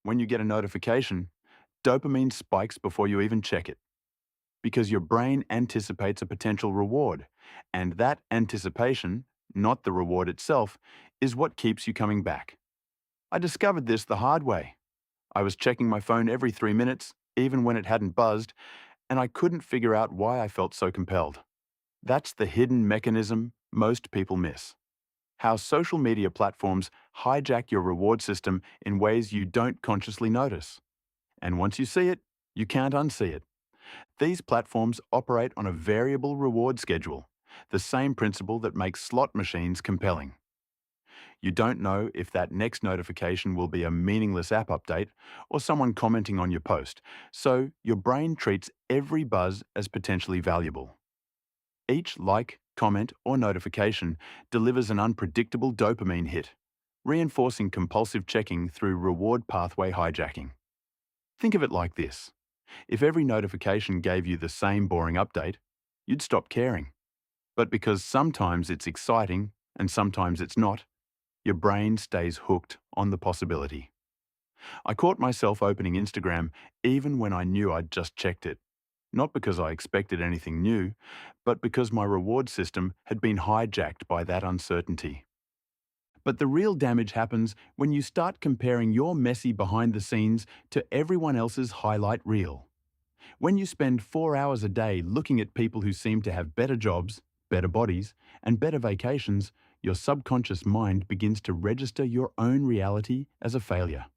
When you get a notification, dopamine spikes before you even check it because your brain anticipates a potential reward, and that anticipation, not the reward itself, is what keeps you coming back. I discovered this the hard way. I was checking my phone every 3 minutes, even when it hadn't buzzed, and I couldn't figure out why I felt so compelled. That's the hidden mechanism most people miss. How social media platforms hijack your reward system in ways you don't consciously notice. And once you see it, you can't unsee it. These platforms operate on a variable reward schedule, the same principle that makes slot machines compelling. You don't know if that next notification will be a meaningless app update or someone commenting on your post, so your brain treats every buzz as potentially valuable. Each like, comment, or notification delivers an unpredictable dopamine hit, reinforcing compulsive checking through reward pathway hijacking. Think of it like this. If every notification gave you the same boring update, you'd stop caring. But because sometimes it's exciting and sometimes it's not, your brain stays hooked on the possibility. I caught myself opening Instagram even when I knew I'd just checked it. Not because I expected anything new, but because my reward system had been hijacked by that uncertainty. But the real damage happens when you start comparing your messy behind the scenes to everyone else's highlight reel. When you spend 4 hours a day looking at people who seem to have better jobs, better bodies, and better vacations, your subconscious mind begins to register your own reality as a failure.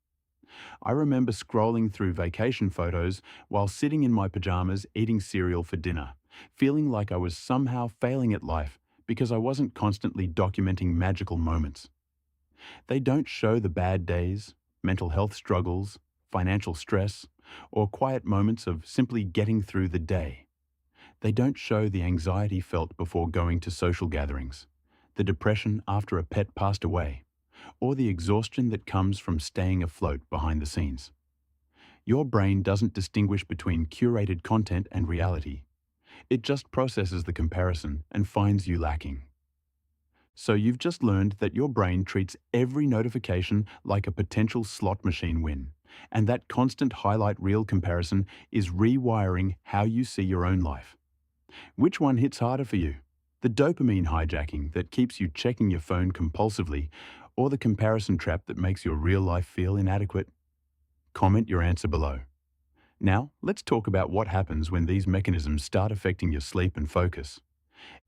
I remember scrolling through vacation photos while sitting in my pajamas eating cereal for dinner, feeling like I was somehow failing at life because I wasn't constantly documenting magical moments. They don't show the bad days, mental health struggles, financial stress, or quiet moments of simply getting through the day. They don't show the anxiety felt before going to social gatherings, the depression after a pet passed away, or the exhaustion that comes from staying afloat behind the scenes. Your brain doesn't distinguish between curated content and reality. It just processes the comparison and finds you lacking. So you've just learned that your brain treats every notification like a potential slot machine win, and that constant highlight reel comparison is rewiring how you see your own life. Which one hits harder for you? The dopamine hijacking that keeps you checking your phone compulsively, or the comparison trap that makes your real life feel inadequate? Comment your answer below. Now, let's talk about what happens when these mechanisms start affecting your sleep and focus.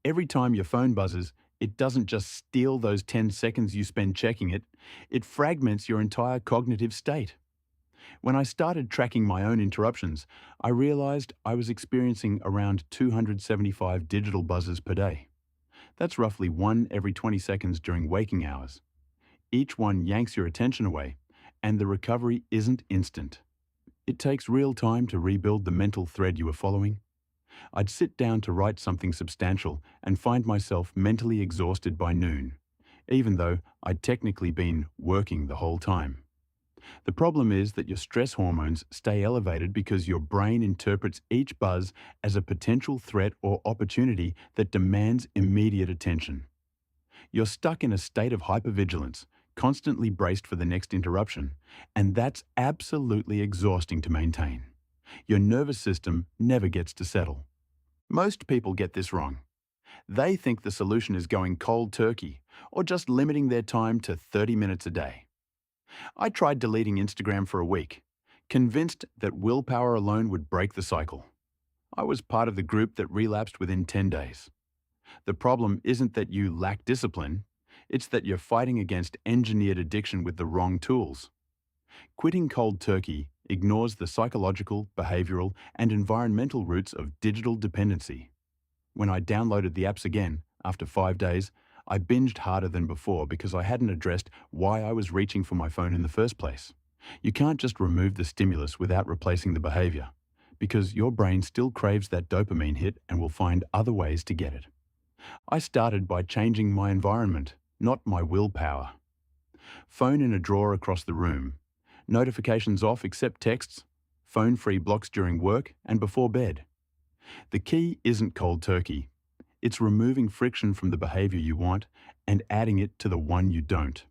Every time your phone buzzes, it doesn't just steal those 10 seconds you spend checking it, it fragments your entire cognitive state. When I started tracking my own interruptions, I realized I was experiencing around 275 digital buzzes per day. That's roughly one every 20 seconds during waking hours. Each one yanks your attention away, and the recovery isn't instant. It takes real time to rebuild the mental thread you were following. I'd sit down to write something substantial and find myself mentally exhausted by noon, even though I'd technically been working the whole time. The problem is that your stress hormones stay elevated because your brain interprets each buzz as a potential threat or opportunity that demands immediate attention. You're stuck in a state of hypervigilance, constantly braced for the next interruption, and that's absolutely exhausting to maintain. Your nervous system never gets to settle. Most people get this wrong. They think the solution is going cold turkey or just limiting their time to 30 minutes a day. I tried deleting Instagram for a week, convinced that willpower alone would break the cycle. I was part of the group that relapsed within 10 days. The problem isn't that you lack discipline, it's that you're fighting against engineered addiction with the wrong tools. Quitting cold turkey ignores the psychological, behavioral, and environmental roots of digital dependency. When I downloaded the apps again, after 5 days, I binged harder than before because I hadn't addressed why I was reaching for my phone in the first place. You can't just remove the stimulus without replacing the behavior, because your brain still craves that dopamine hit and will find other ways to get it. I started by changing my environment, not my willpower. Phone in a drawer across the room, notifications off except texts, phone-free blocks during work and before bed. The key isn't cold turkey. It's removing friction from the behavior you want and adding it to the one you don't.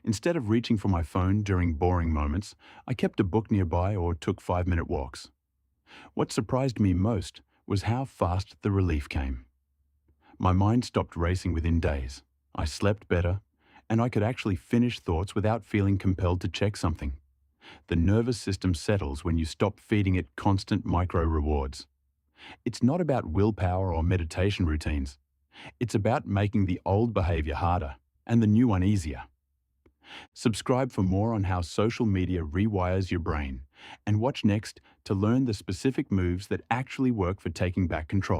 Instead of reaching for my phone during boring moments, I kept a book nearby or took 5-minute walks. What surprised me most was how fast the relief came. My mind stopped racing within days. I slept better, and I could actually finish thoughts without feeling compelled to check something. The nervous system settles when you stop feeding it constant micro rewards. It's not about willpower or meditation routines. It's about making the old behavior harder and the new one easier. Subscribe for more on how social media rewires your brain, and watch next to learn the specific moves that actually work for taking back control.